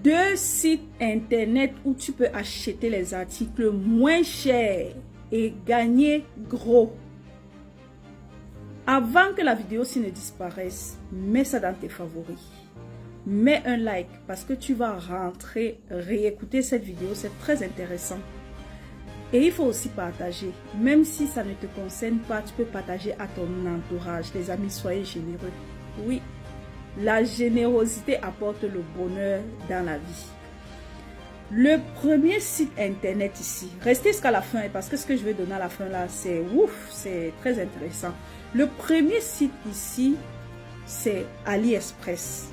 2 sites internet où tu peux acheter les articles moins chers et gagner gros. Avant que la vidéo ne disparaisse, mets ça dans tes favoris. Mets un like parce que tu vas rentrer, réécouter cette vidéo, c'est très intéressant. Et il faut aussi partager. Même si ça ne te concerne pas, tu peux partager à ton entourage. Les amis, soyez généreux. Oui, la générosité apporte le bonheur dans la vie. Le premier site internet ici, restez jusqu'à la fin parce que ce que je vais donner à la fin là, c'est ouf, c'est très intéressant. Le premier site ici, c'est AliExpress.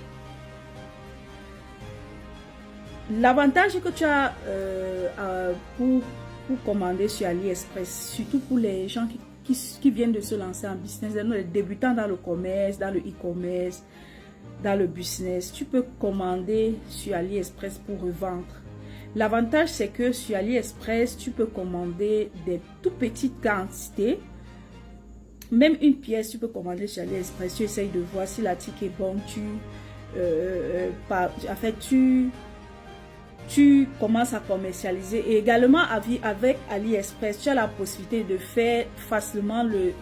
L'avantage que tu as pour commander sur AliExpress, surtout pour les gens qui viennent de se lancer en business, les débutants dans le commerce, dans le e-commerce, dans le business, tu peux commander sur AliExpress pour revendre. L'avantage, c'est que sur AliExpress, tu peux commander des tout petites quantités. Même une pièce, tu peux commander sur AliExpress. Tu essayes de voir si l'article est bon. Tu commences à commercialiser. Et également, avec AliExpress, tu as la possibilité de faire facilement le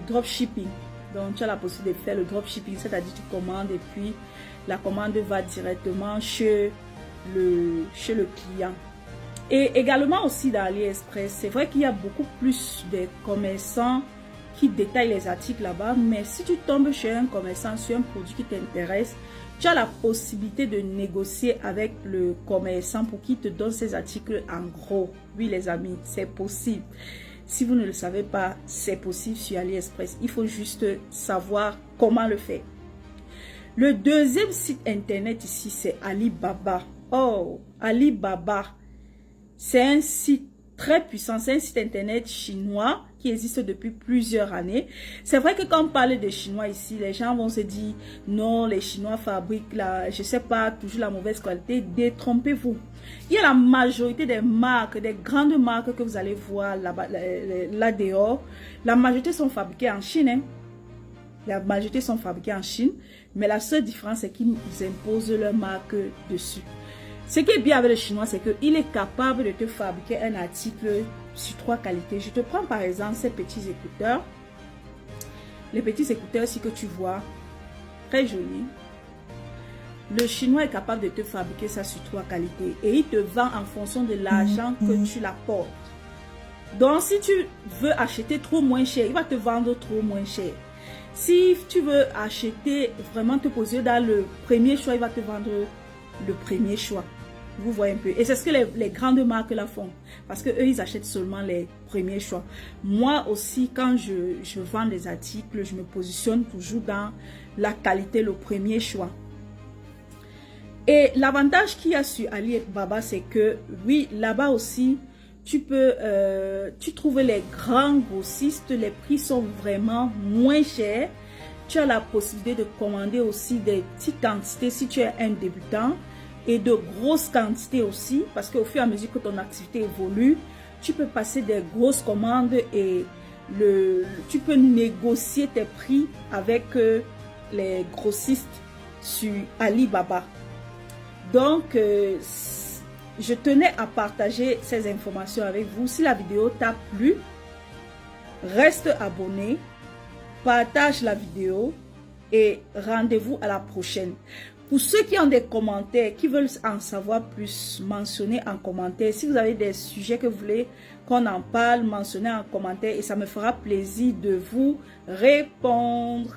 dropshipping. Donc, tu as la possibilité de faire le dropshipping, c'est-à-dire tu commandes et puis la commande va directement chez le client. Et également aussi dans AliExpress, c'est vrai qu'il y a beaucoup plus de commerçants qui détaillent les articles là-bas, mais si tu tombes chez un commerçant sur un produit qui t'intéresse, tu as la possibilité de négocier avec le commerçant pour qu'il te donne ces articles en gros. Oui les amis, c'est possible. Si vous ne le savez pas, c'est possible sur AliExpress. Il faut juste savoir comment le faire. Le deuxième site internet ici, c'est Alibaba. Oh, Alibaba. C'est un site très puissant. C'est un site internet chinois qui existe depuis plusieurs années. C'est vrai que quand on parle de Chinois ici, les gens vont se dire non, les Chinois fabriquent je sais pas, toujours la mauvaise qualité. Détrompez-vous. Il y a la majorité des marques, des grandes marques que vous allez voir là dehors. La majorité sont fabriquées en Chine. Hein. La majorité sont fabriquées en Chine. Mais la seule différence, c'est qu'ils imposent leur marque dessus. Ce qui est bien avec le chinois, c'est qu'il est capable de te fabriquer un article sur 3 qualités. Je te prends par exemple ces petits écouteurs. Les petits écouteurs aussi que tu vois, très jolis. Le chinois est capable de te fabriquer ça sur 3 qualités. Et il te vend en fonction de l'argent que tu l'apportes. Donc si tu veux acheter trop moins cher, il va te vendre trop moins cher. Si tu veux acheter, vraiment te poser dans le premier choix, il va te vendre le premier choix. Vous voyez un peu. Et c'est ce que les grandes marques là font. Parce que eux, ils achètent seulement les premiers choix. Moi aussi, quand je vends des articles, je me positionne toujours dans la qualité, le premier choix. Et l'avantage qu'il y a sur Alibaba, c'est que oui, là-bas aussi, tu trouves les grands grossistes, les prix sont vraiment moins chers. Tu as la possibilité de commander aussi des petites quantités si tu es un débutant et de grosses quantités aussi parce qu'au fur et à mesure que ton activité évolue, tu peux passer des grosses commandes et tu peux négocier tes prix avec les grossistes sur Alibaba. Donc, je tenais à partager ces informations avec vous. Si la vidéo t'a plu, reste abonné, partage la vidéo et rendez-vous à la prochaine. Pour ceux qui ont des commentaires, qui veulent en savoir plus, mentionnez en commentaire. Si vous avez des sujets que vous voulez qu'on en parle, mentionnez en commentaire et ça me fera plaisir de vous répondre.